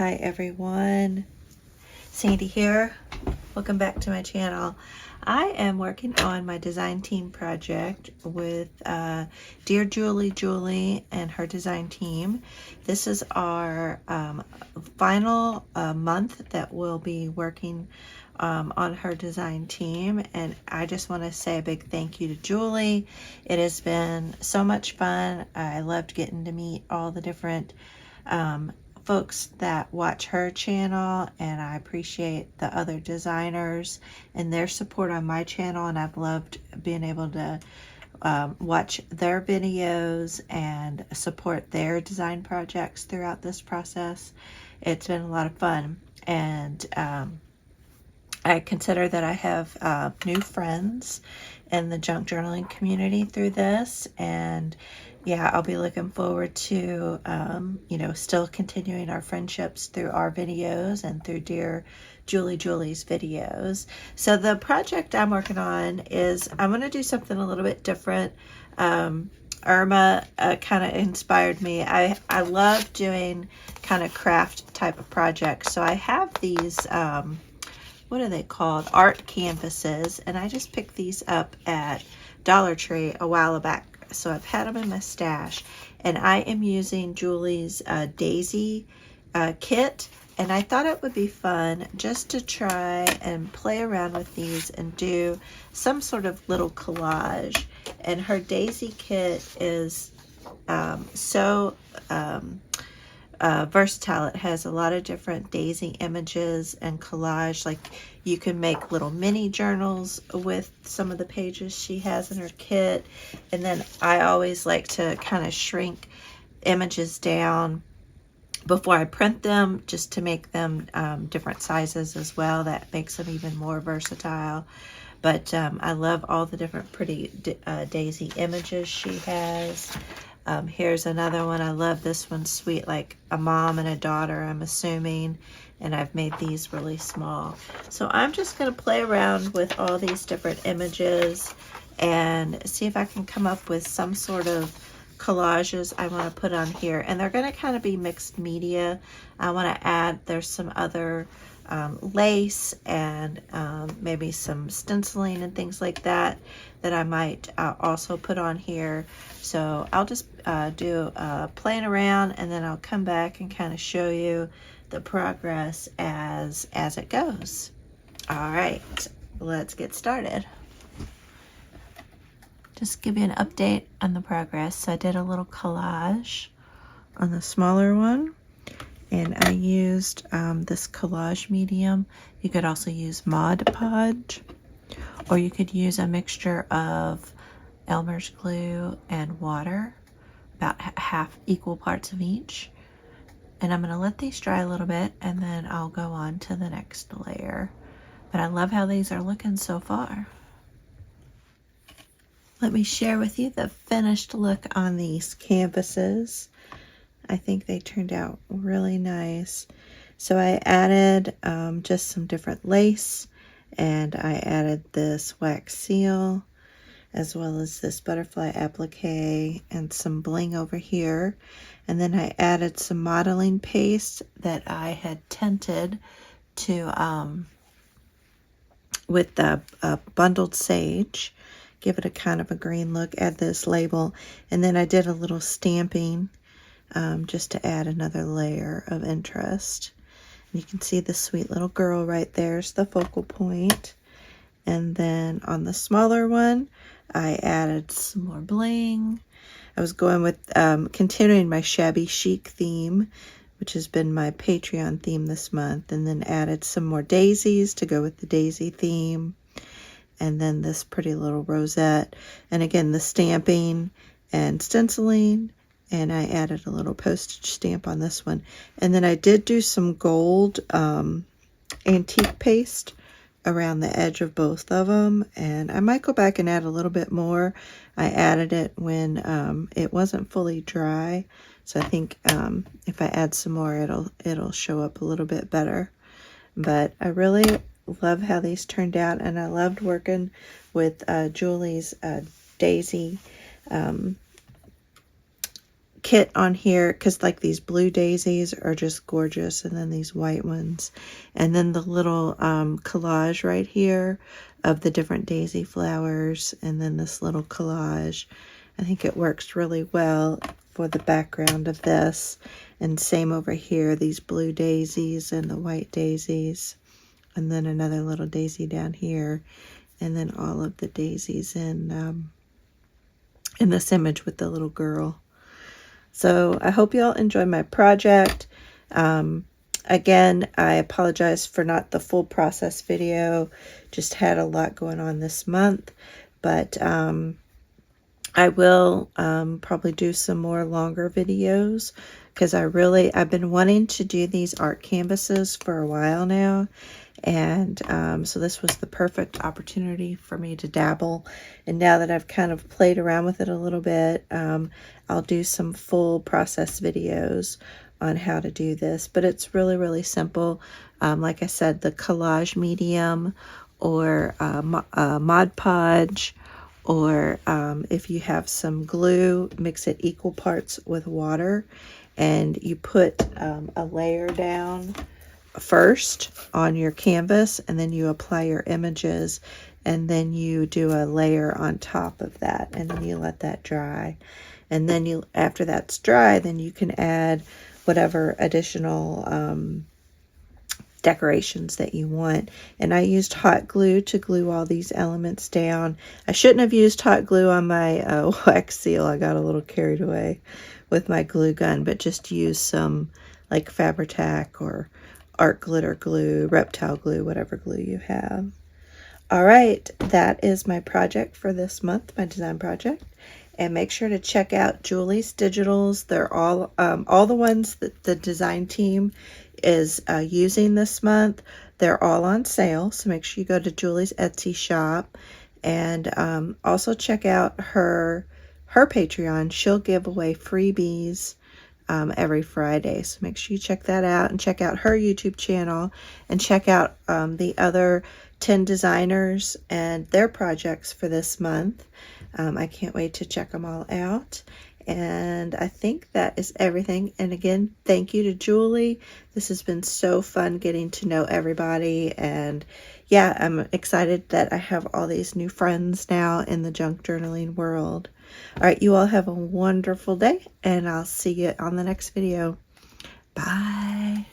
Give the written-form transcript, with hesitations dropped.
Hi everyone, Sandy here. Welcome back to my channel. I am working on my design team project with dear Julie and her design team. This is our final month that we'll be working on her design team, and I just want to say a big thank you to Julie. It has been so much fun. I loved getting to meet all the different folks that watch her channel, and I appreciate the other designers and their support on my channel, and I've loved being able to watch their videos and support their design projects throughout this process. It's been a lot of fun, and I consider that I have new friends in the junk journaling community through this, and yeah, I'll be looking forward to, still continuing our friendships through our videos and through dear Julie's videos. So the project I'm working on is, I'm going to do something a little bit different. Irma kind of inspired me. I love doing kind of craft type of projects. So I have these, what are they called? Art canvases. And I just picked these up at Dollar Tree a while back. So I've had them in my stash, and I am using Julie's Daisy kit, and I thought it would be fun just to try and play around with these and do some sort of little collage. And her Daisy kit is so versatile. It has a lot of different daisy images and collage. Like, you can make little mini journals with some of the pages she has in her kit. And then I always like to kind of shrink images down before I print them, just to make them different sizes as well. That makes them even more versatile. But I love all the different pretty daisy images she has. Here's another one. I love this one. Sweet, like a mom and a daughter, I'm assuming. And I've made these really small. So I'm just going to play around with all these different images and see if I can come up with some sort of collages I want to put on here. And they're going to kind of be mixed media. I want to add, there's some other lace and maybe some stenciling and things like that that I might also put on here. So I'll just do playing around, and then I'll come back and kind of show you the progress as it goes. All right, let's get started. Just give you an update on the progress. So I did a little collage on the smaller one, and I used this collage medium. You could also use Mod Podge, or you could use a mixture of Elmer's glue and water, about half equal parts of each. And I'm going to let these dry a little bit, and then I'll go on to the next layer. But I love how these are looking so far. Let me share with you the finished look on these canvases. I think they turned out really nice. So I added just some different lace, and I added this wax seal, as well as this butterfly applique and some bling over here. And then I added some modeling paste that I had tinted to with the bundled sage. Give it a kind of a green look. Add this label, and then I did a little stamping just to add another layer of interest. And you can see the sweet little girl right there's the focal point. And then on the smaller one, I added some more bling. I was going with continuing my shabby chic theme, which has been my Patreon theme this month, and then added some more daisies to go with the daisy theme, and then this pretty little rosette, and again the stamping and stenciling, and I added a little postage stamp on this one. And then I did do some gold antique paste around the edge of both of them, and I might go back and add a little bit more. I added it when it wasn't fully dry, so I think if I add some more, it'll show up a little bit better. But I really love how these turned out, and I loved working with Julie's Daisy kit on here because like these blue daisies are just gorgeous, and then these white ones, and then the little collage right here of the different daisy flowers, and then this little collage. I think it works really well for the background of this. And same over here, these blue daisies and the white daisies, and then another little daisy down here, and then all of the daisies in this image with the little girl. So I hope you all enjoy my project. Again, I apologize for not the full process video. Just had a lot going on this month, but I will probably do some more longer videos because I've been wanting to do these art canvases for a while now. And so this was the perfect opportunity for me to dabble. And now that I've kind of played around with it a little bit, I'll do some full process videos on how to do this. But it's really, really simple. Like I said, the collage medium or Mod Podge, or if you have some glue, mix it equal parts with water, and you put a layer down first on your canvas, and then you apply your images, and then you do a layer on top of that, and then you let that dry. And then after that's dry, then you can add whatever additional decorations that you want. And I used hot glue to glue all these elements down. I shouldn't have used hot glue on my wax seal. I got a little carried away with my glue gun, but just use some like Fabri-Tac or art glitter glue, reptile glue, whatever glue you have. All right, that is my project for this month, my design project. And make sure to check out Julie's Digitals. They're all the ones that the design team is using this month. They're all on sale, so make sure you go to Julie's Etsy shop. And also check out her Patreon. She'll give away freebies every Friday, so make sure you check that out, and check out her YouTube channel, and check out the other 10 designers and their projects for this month. I can't wait to check them all out. And I think that is everything. And again, thank you to Julie. This has been so fun getting to know everybody. And yeah, I'm excited that I have all these new friends now in the junk journaling world. All right, you all have a wonderful day, and I'll see you on the next video. Bye.